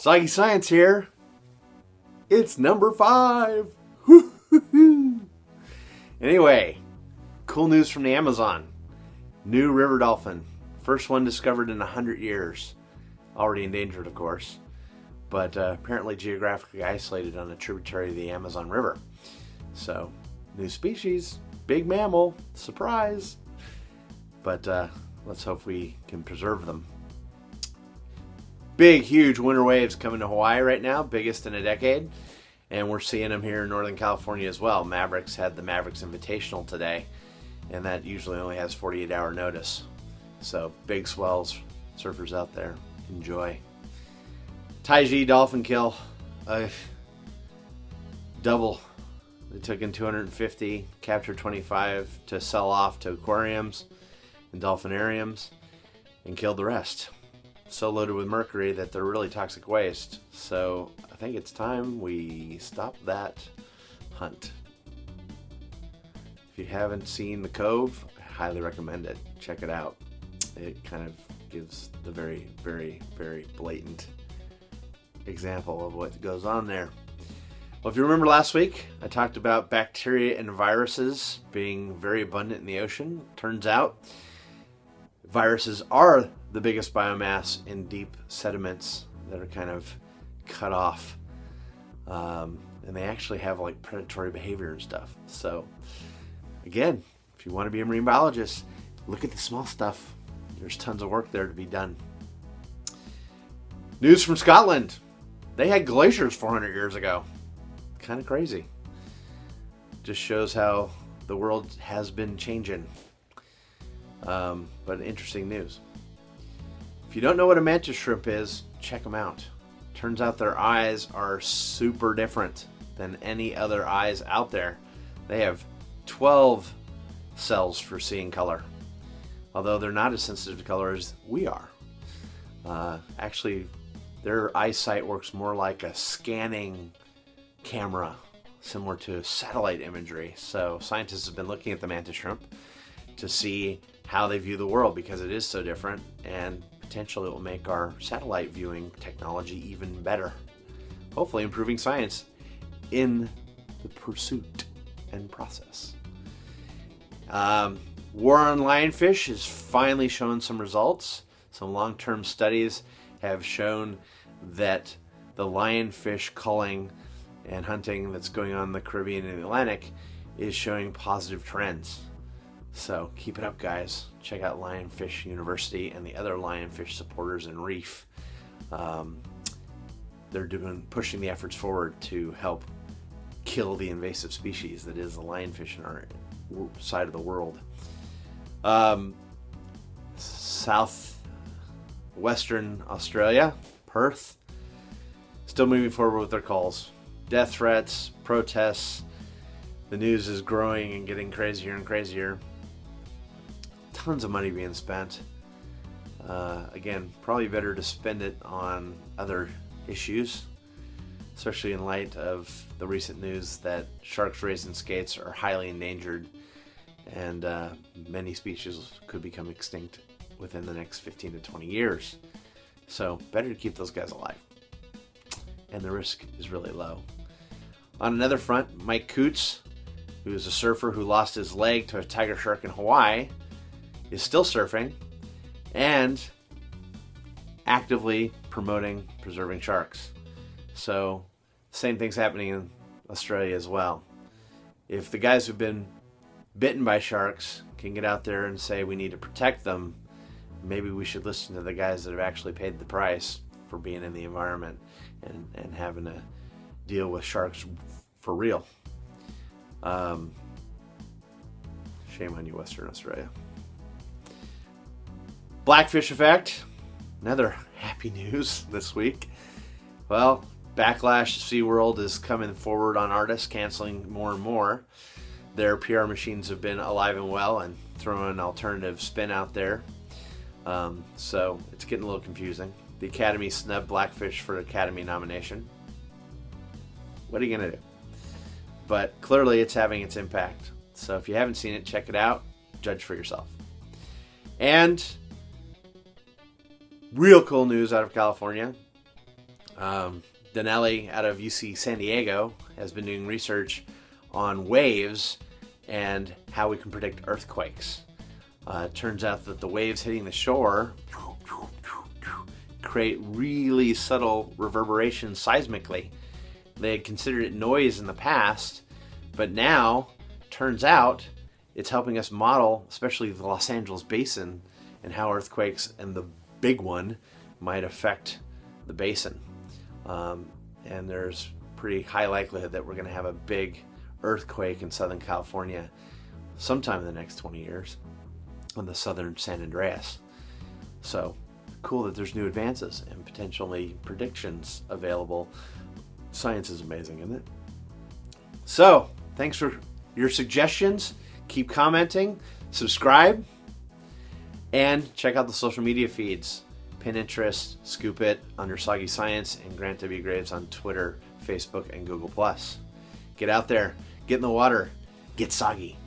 Soggy Science here. It's number 5. Anyway, cool news from the Amazon. New river dolphin. First one discovered in 100 years. Already endangered, of course. But apparently geographically isolated on a tributary of the Amazon River. So, new species. Big mammal. Surprise. But let's hope we can preserve them. Big, huge winter waves coming to Hawaii right now, biggest in a decade. And we're seeing them here in Northern California as well. Mavericks had the Mavericks Invitational today, and that usually only has 48-hour notice. So big swells, surfers out there, enjoy. Taiji dolphin kill, double. They took in 250, captured 25 to sell off to aquariums and dolphinariums, and killed the rest. So loaded with mercury that they're really toxic waste. So I think it's time we stop that hunt. If you haven't seen The Cove, I highly recommend it. Check it out. It kind of gives the very, very, very blatant example of what goes on there. Well, if you remember last week, I talked about bacteria and viruses being very abundant in the ocean. Turns out viruses are the biggest biomass in deep sediments that are kind of cut off. And they actually have like predatory behavior and stuff. So again, if you want to be a marine biologist, look at the small stuff. There's tons of work there to be done. News from Scotland. They had glaciers 400 years ago. Kind of crazy. Just shows how the world has been changing. But interesting news. If you don't know what a mantis shrimp is, check them out. Turns out their eyes are super different than any other eyes out there. They have 12 cells for seeing color, although they're not as sensitive to color as we are. Actually, their eyesight works more like a scanning camera, similar to satellite imagery. So scientists have been looking at the mantis shrimp to see how they view the world, because it is so different, and potentially it will make our satellite viewing technology even better. Hopefully improving science in the pursuit and process. War on lionfish is finally showing some results. Some long-term studies have shown that the lionfish culling and hunting that's going on in the Caribbean and the Atlantic is showing positive trends. So keep it up, guys. Check out Lionfish University and the other lionfish supporters in Reef. They're pushing the efforts forward to help kill the invasive species that is the lionfish in our side of the world. Southwestern Australia, Perth, still moving forward with their calls. Death threats, protests. The news is growing and getting crazier and crazier. Tons of money being spent. Again, probably better to spend it on other issues, especially in light of the recent news that sharks raised in skates are highly endangered, and many species could become extinct within the next 15 to 20 years. So better to keep those guys alive. And the risk is really low. On another front, Mike Coots, who is a surfer who lost his leg to a tiger shark in Hawaii, is still surfing and actively promoting preserving sharks. So same thing's happening in Australia as well. If the guys who've been bitten by sharks can get out there and say we need to protect them, maybe we should listen to the guys that have actually paid the price for being in the environment and having to deal with sharks for real. Shame on you, Western Australia. Blackfish effect. Another happy news this week. Well, backlash to SeaWorld is coming forward on artists canceling more and more. Their PR machines have been alive and well and throwing an alternative spin out there. So it's getting a little confusing. The Academy snubbed Blackfish for an Academy nomination. What are you going to do? But clearly it's having its impact. So if you haven't seen it, check it out. Judge for yourself. And real cool news out of California. Danelli out of UC San Diego has been doing research on waves and how we can predict earthquakes. It turns out that the waves hitting the shore create really subtle reverberations seismically. They had considered it noise in the past, but now turns out it's helping us model, especially the Los Angeles basin, and how earthquakes and the big one might affect the basin. And there's pretty high likelihood that we're going to have a big earthquake in Southern California sometime in the next 20 years on the southern San Andreas. So cool that there's new advances and potentially predictions available. Science is amazing, isn't it? So thanks for your suggestions. Keep commenting, subscribe, and check out the social media feeds. Pinterest, Scoop It under Soggy Science, and Grant W. Graves on Twitter, Facebook, and Google+. Get out there, get in the water, get soggy.